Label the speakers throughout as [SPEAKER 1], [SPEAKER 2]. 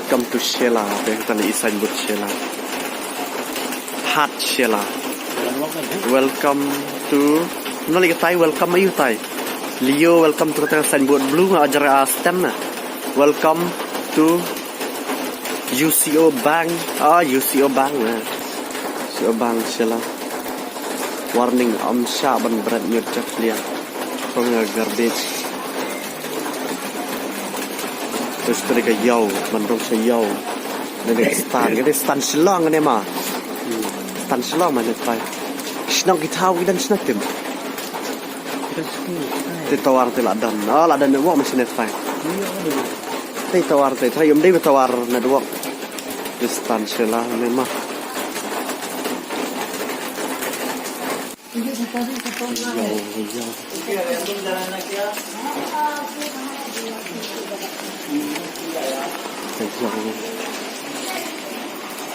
[SPEAKER 1] welcome to Sheila เป็นตอนนี้สันบุตร Sheila Hot Sheila welcome to nolak Thai welcome ayu Thai Leo welcome to kata sain buat blue ajar stem na welcome to UCO Bank UCO Bank na UCO Bank Sheila warning amsha ban berat nyurcak dia from your garbage terus mereka yau mandong saya yau dari stan Shillong ni mah stan Shillong mana Thai senang kita tahu dan senang tim ditawar tu ladan ladan ni wak masih net Thai ditawar tu Thai dia ditawar nak wak di stan Shillong ni mah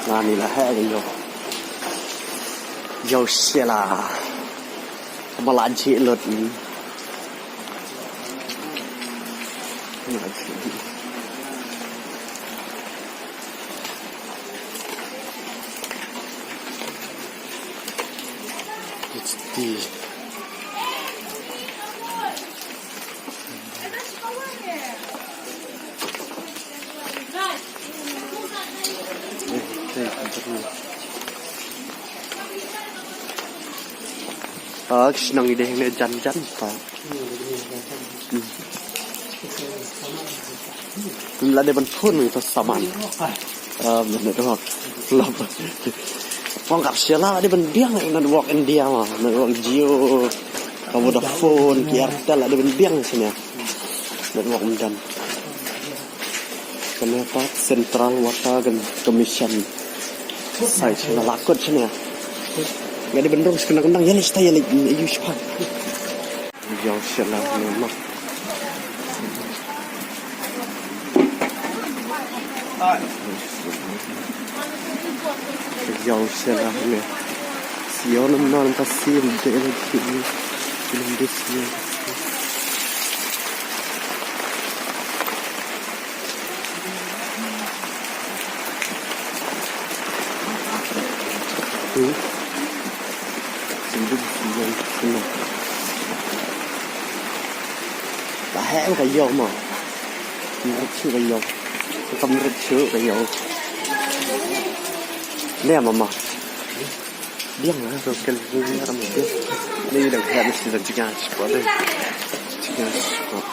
[SPEAKER 1] Nah ni lah yo Sheila malah cik lot ni it's the senang ide yang jan-jan Pak. Lah dia pun itu saman. Benar tu. Lap. Pangkat Sheila dia pun biang nak walk India mah, nak walk Jio, Vodafone, Airtel lah dia pun biang sini. Nak walk menjan. Kenapa Central Water Commission saya Sheila lakut sini. Jadi bendung sekendang-kendang ya lista ya lagi cepat. Ya Sheila memang. Ya Sheila ni. Siapa nama pasir dia lagi ni dia. Đã hẹn cái dầu mà rất chưa cái dầu tâm rất chưa cái dầu nè mà biết mà rồi cái gì ra một biết đi được hẹn thì là chỉ ngài sport đây chỉ ngài sport